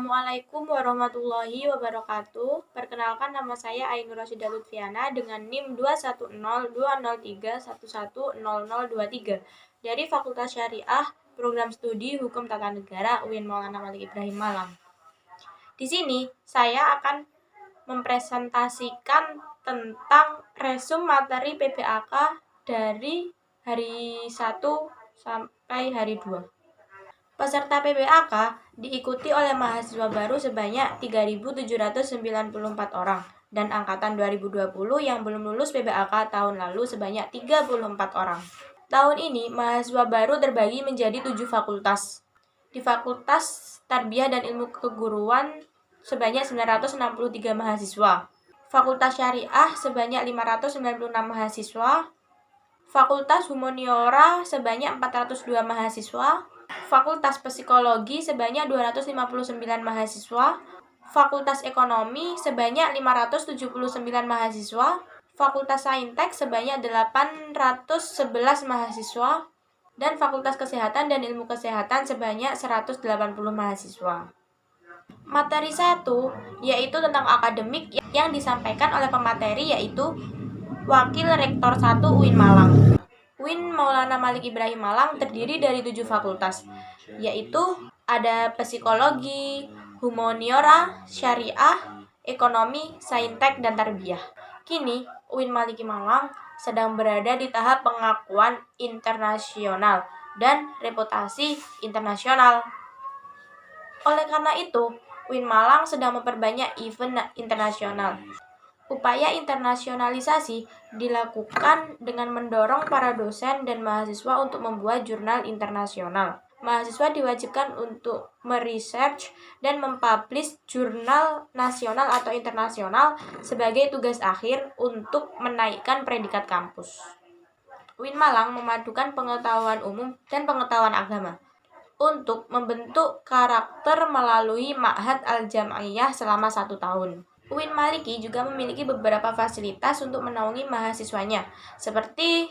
Assalamualaikum warahmatullahi wabarakatuh. Perkenalkan, nama saya Ainur Rasyidah Lutfiana dengan NIM 2102033110023 dari Fakultas Syariah Program Studi Hukum Tata Negara UIN Maulana Malik Ibrahim Malang. Di sini saya akan mempresentasikan tentang resum materi PBAK dari hari 1 sampai hari 2. Peserta PBAK diikuti oleh mahasiswa baru sebanyak 3.794 orang dan angkatan 2020 yang belum lulus PBAK tahun lalu sebanyak 34 orang. Tahun ini mahasiswa baru terbagi menjadi 7 fakultas. Di Fakultas Tarbiyah dan Ilmu Keguruan sebanyak 963 mahasiswa. Fakultas Syariah sebanyak 596 mahasiswa. Fakultas Humaniora sebanyak 402 mahasiswa. Fakultas Psikologi sebanyak 259 mahasiswa, Fakultas Ekonomi sebanyak 579 mahasiswa, Fakultas Saintek sebanyak 811 mahasiswa, dan Fakultas Kesehatan dan Ilmu Kesehatan sebanyak 180 mahasiswa. Materi 1 yaitu tentang akademik yang disampaikan oleh pemateri yaitu Wakil Rektor 1 UIN Malang. UIN Maulana Malik Ibrahim Malang terdiri dari 7 fakultas, yaitu ada Psikologi, Humaniora, Syariah, Ekonomi, Saintek, dan Tarbiyah. Kini, UIN Malik Malang sedang berada di tahap pengakuan internasional dan reputasi internasional. Oleh karena itu, UIN Malang sedang memperbanyak event internasional. Upaya internasionalisasi dilakukan dengan mendorong para dosen dan mahasiswa untuk membuat jurnal internasional. Mahasiswa diwajibkan untuk meresearch dan mempublish jurnal nasional atau internasional sebagai tugas akhir untuk menaikkan predikat kampus. UIN Malang memadukan pengetahuan umum dan pengetahuan agama untuk membentuk karakter melalui Ma'had Al-Jam'iyah selama 1 tahun. UIN Maliki juga memiliki beberapa fasilitas untuk menaungi mahasiswanya, seperti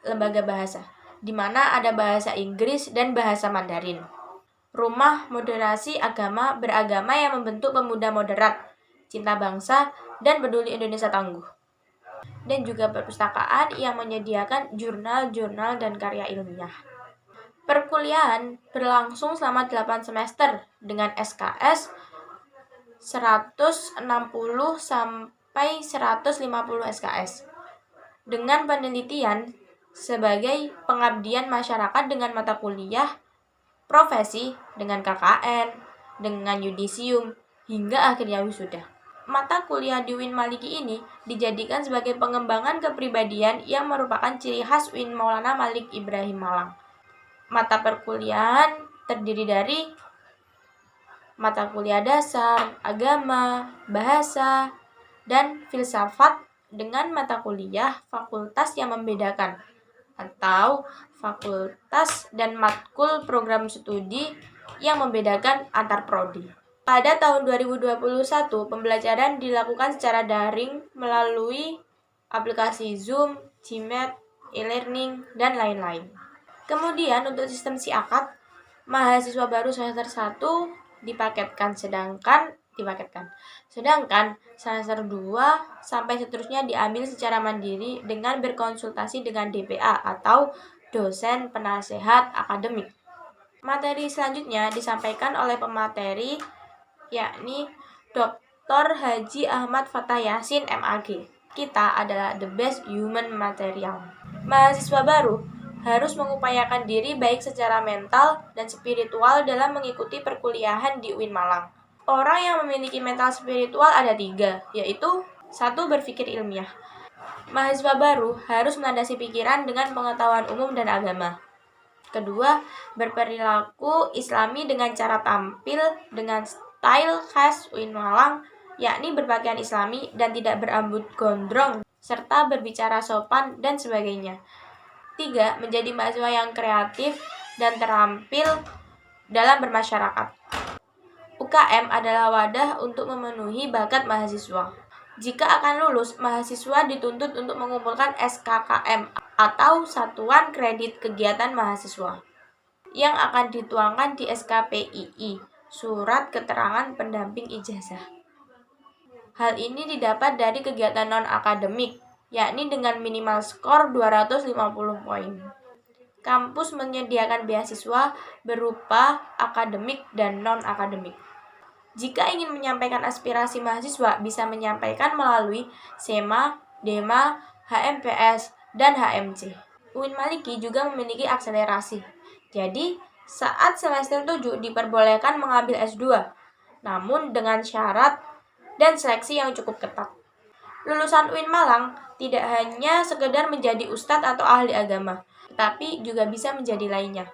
lembaga bahasa, di mana ada bahasa Inggris dan bahasa Mandarin. Rumah moderasi agama beragama yang membentuk pemuda moderat, cinta bangsa, dan peduli Indonesia tangguh. Dan juga perpustakaan yang menyediakan jurnal-jurnal dan karya ilmiah. Perkuliahan berlangsung selama 8 semester dengan SKS 160 sampai 150 SKS dengan penelitian sebagai pengabdian masyarakat dengan mata kuliah, profesi dengan KKN, dengan yudisium, hingga akhirnya wisuda. Mata kuliah di UIN Maliki ini dijadikan sebagai pengembangan kepribadian yang merupakan ciri khas UIN Maulana Malik Ibrahim Malang. Mata perkuliahan terdiri dari mata kuliah dasar, agama, bahasa, dan filsafat dengan mata kuliah fakultas yang membedakan atau fakultas dan matkul program studi yang membedakan antar prodi. Pada tahun 2021, pembelajaran dilakukan secara daring melalui aplikasi Zoom, Gmeet, e-learning, dan lain-lain. Kemudian untuk sistem SIAKAT, mahasiswa baru semester 1 dipaketkan, sedangkan semester 2 sampai seterusnya diambil secara mandiri dengan berkonsultasi dengan DPA atau dosen penasehat akademik. Materi selanjutnya disampaikan oleh pemateri yakni Dr. Haji Ahmad Fathah Yasin MAG. Kita adalah the best human material. Mahasiswa baru harus mengupayakan diri baik secara mental dan spiritual dalam mengikuti perkuliahan di UIN Malang. Orang yang memiliki mental spiritual ada 3, yaitu 1. Berpikir ilmiah. Mahasiswa baru harus melandasi pikiran dengan pengetahuan umum dan agama. 2. Berperilaku islami dengan cara tampil dengan style khas UIN Malang, yakni berpakaian islami dan tidak berambut gondrong, serta berbicara sopan dan sebagainya. 3. Menjadi mahasiswa yang kreatif dan terampil dalam bermasyarakat. UKM adalah wadah untuk memenuhi bakat mahasiswa. Jika akan lulus, mahasiswa dituntut untuk mengumpulkan SKKM atau Satuan Kredit Kegiatan Mahasiswa yang akan dituangkan di SKPII surat keterangan pendamping ijazah. Hal ini didapat dari kegiatan non-akademik, yakni dengan minimal skor 250 poin. Kampus menyediakan beasiswa berupa akademik dan non-akademik. Jika ingin menyampaikan aspirasi mahasiswa, bisa menyampaikan melalui SEMA, DEMA, HMPS, dan HMC. UIN Maliki juga memiliki akselerasi. Jadi, saat semester 7 diperbolehkan mengambil S2, namun dengan syarat dan seleksi yang cukup ketat. Lulusan UIN Malang tidak hanya sekedar menjadi ustadz atau ahli agama, tetapi juga bisa menjadi lainnya.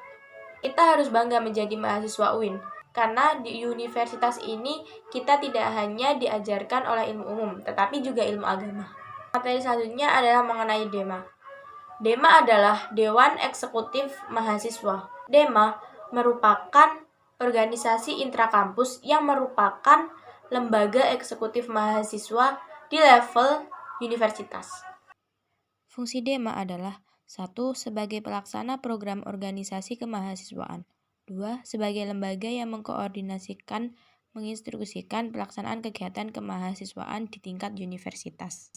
Kita harus bangga menjadi mahasiswa UIN, karena di universitas ini kita tidak hanya diajarkan oleh ilmu umum, tetapi juga ilmu agama. Materi selanjutnya adalah mengenai DEMA. DEMA adalah Dewan Eksekutif Mahasiswa. DEMA merupakan organisasi intrakampus yang merupakan lembaga eksekutif mahasiswa di level universitas. Fungsi DEMA adalah 1. Sebagai pelaksana program organisasi kemahasiswaan. 2. Sebagai lembaga yang mengkoordinasikan, menginstruksikan pelaksanaan kegiatan kemahasiswaan di tingkat universitas.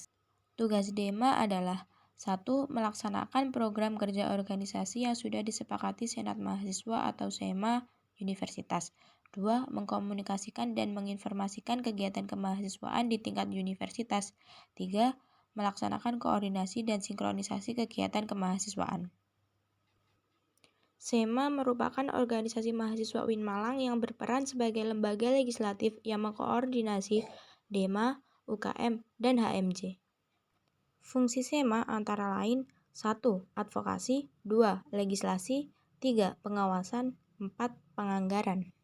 Tugas DEMA adalah 1. Melaksanakan program kerja organisasi yang sudah disepakati Senat Mahasiswa atau SEMA Universitas. 2. Mengkomunikasikan dan menginformasikan kegiatan kemahasiswaan di tingkat universitas. 3. Melaksanakan koordinasi dan sinkronisasi kegiatan kemahasiswaan. SEMA merupakan organisasi mahasiswa UIN Malang yang berperan sebagai lembaga legislatif yang mengkoordinasi DEMA, UKM, dan HMJ. Fungsi SEMA antara lain 1. Advokasi, 2. Legislasi, 3. Pengawasan, 4. Penganggaran.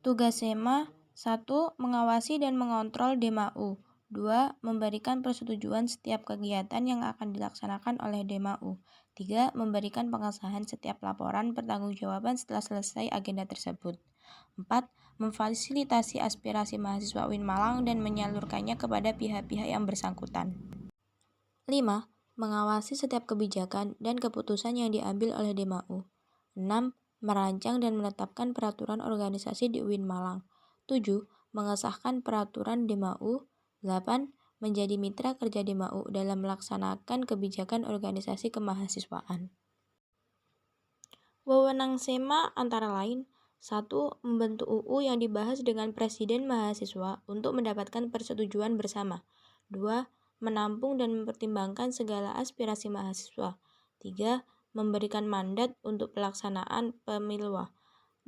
Tugas SEMA 1. Mengawasi dan mengontrol DEMA-U. 2. Memberikan persetujuan setiap kegiatan yang akan dilaksanakan oleh DEMA-U. 3. Memberikan pengesahan setiap laporan pertanggungjawaban setelah selesai agenda tersebut. 4. Memfasilitasi aspirasi mahasiswa UIN Malang dan menyalurkannya kepada pihak-pihak yang bersangkutan. 5. Mengawasi setiap kebijakan dan keputusan yang diambil oleh DEMA-U. 6. Merancang dan menetapkan peraturan organisasi di UIN Malang. 7. Mengesahkan peraturan DEMA-U. 8. Menjadi mitra kerja DEMA-U dalam melaksanakan kebijakan organisasi kemahasiswaan. Wewenang SEMA antara lain 1. Membentuk UU yang dibahas dengan Presiden Mahasiswa untuk mendapatkan persetujuan bersama. 2. Menampung dan mempertimbangkan segala aspirasi mahasiswa. 3. Memberikan mandat untuk pelaksanaan pemilu.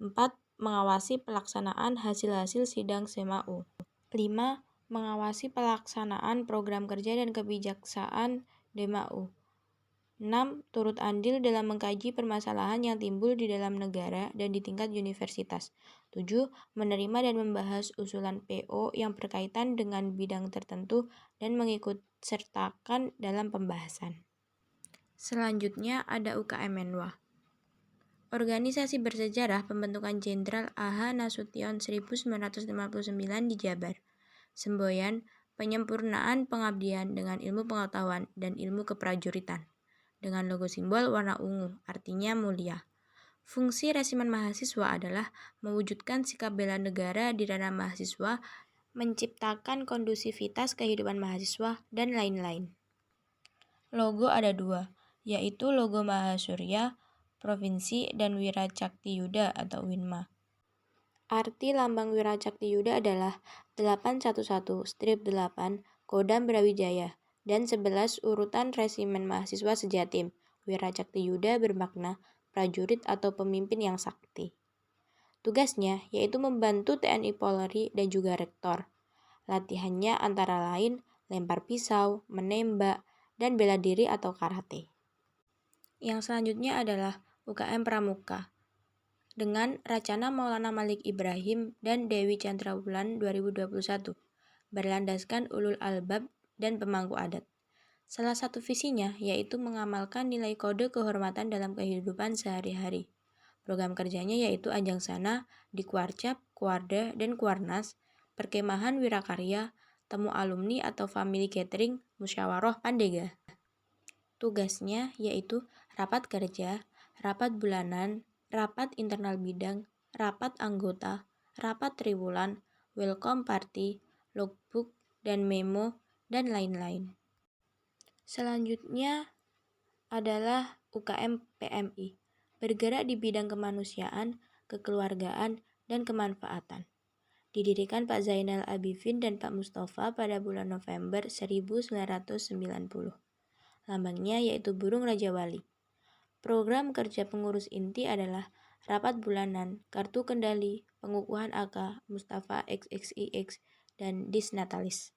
4. Mengawasi pelaksanaan hasil-hasil sidang SEMA-U. 5. Mengawasi pelaksanaan program kerja dan kebijaksaan DEMA-U. 6. Turut andil dalam mengkaji permasalahan yang timbul di dalam negara dan di tingkat universitas. 7. Menerima dan membahas usulan PO yang berkaitan dengan bidang tertentu dan mengikut sertakan dalam pembahasan. Selanjutnya ada UKM Menwa. Organisasi bersejarah pembentukan Jenderal A.H. Nasution 1959 di Jabar. Semboyan penyempurnaan pengabdian dengan ilmu pengetahuan dan ilmu keprajuritan. Dengan logo simbol warna ungu, artinya mulia. Fungsi resimen mahasiswa adalah mewujudkan sikap bela negara di ranah mahasiswa, menciptakan kondusivitas kehidupan mahasiswa, dan lain-lain. Logo ada 2, yaitu logo Mahasurya, Provinsi, dan Wiracaktiyuda atau WINMA. Arti lambang Wiracaktiyuda adalah 811-8 Kodam Brawijaya dan 11 urutan resimen mahasiswa sejatim. Wiracaktiyuda bermakna prajurit atau pemimpin yang sakti. Tugasnya yaitu membantu TNI Polri dan juga rektor. Latihannya antara lain lempar pisau, menembak, dan bela diri atau karate. Yang selanjutnya adalah UKM Pramuka dengan Racana Maulana Malik Ibrahim dan Dewi Chandrawulan 2021, berlandaskan ulul albab dan pemangku adat. Salah satu visinya yaitu mengamalkan nilai kode kehormatan dalam kehidupan sehari-hari. Program kerjanya yaitu Anjang Sana, Dikwarcap, Kuarda, dan Kuarnas, Perkemahan Wirakarya, Temu Alumni atau Family Gathering, Musyawarah Pandega. Tugasnya yaitu rapat kerja, rapat bulanan, rapat internal bidang, rapat anggota, rapat triwulan, welcome party, logbook, dan memo, dan lain-lain. Selanjutnya adalah UKM PMI, bergerak di bidang kemanusiaan, kekeluargaan, dan kemanfaatan. Didirikan Pak Zainal Abidin dan Pak Mustafa pada bulan November 1990. Lambangnya yaitu burung Raja Wali. Program kerja pengurus inti adalah rapat bulanan, kartu kendali, pengukuhan AK, Mustafa XXIX, dan Disnatalis.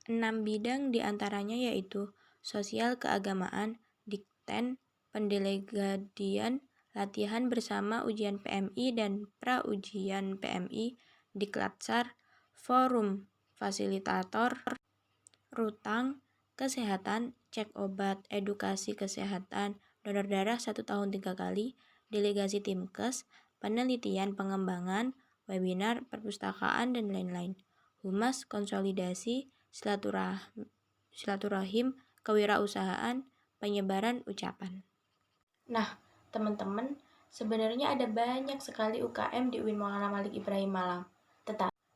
6 bidang diantaranya yaitu sosial keagamaan, dikten, pendelegadian, latihan bersama ujian PMI dan pra-ujian PMI, diklatsar, forum fasilitator, rutang, kesehatan, cek obat, edukasi kesehatan, donor darah 1 tahun 3 kali, delegasi Timkes, penelitian pengembangan, webinar, perpustakaan, dan lain-lain. Humas, konsolidasi, silaturahim, kewirausahaan, penyebaran ucapan. Nah, teman-teman, sebenarnya ada banyak sekali UKM di UIN Maulana Malik Ibrahim Malang.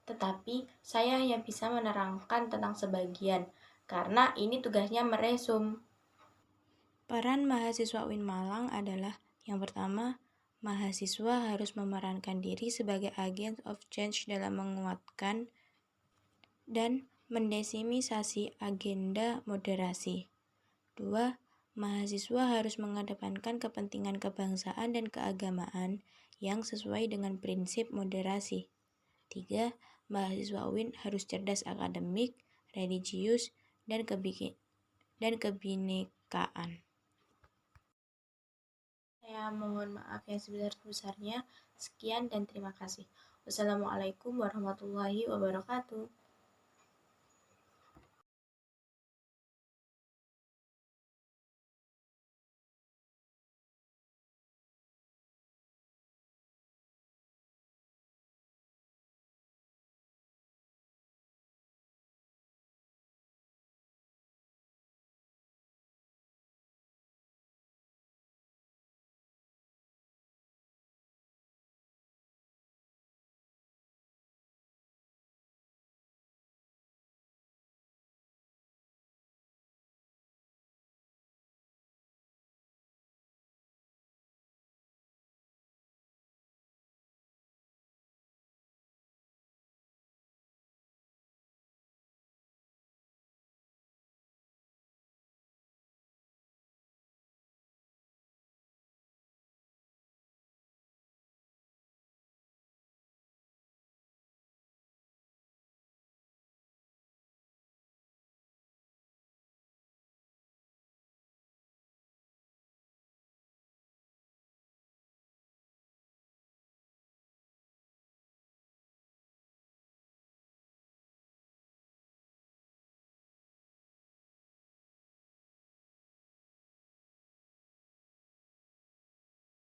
Tetapi saya hanya bisa menerangkan tentang sebagian, karena ini tugasnya meresum. Peran mahasiswa UIN Malang adalah yang pertama, mahasiswa harus memerankan diri sebagai agent of change dalam menguatkan dan mendesimisasi agenda moderasi. 2. Mahasiswa harus mengedepankan kepentingan kebangsaan dan keagamaan yang sesuai dengan prinsip moderasi. 3. Mahasiswa UIN harus cerdas akademik, religius, dan kebinekaan. Saya mohon maaf yang sebesar-besarnya. Sekian dan terima kasih. Wassalamualaikum warahmatullahi wabarakatuh.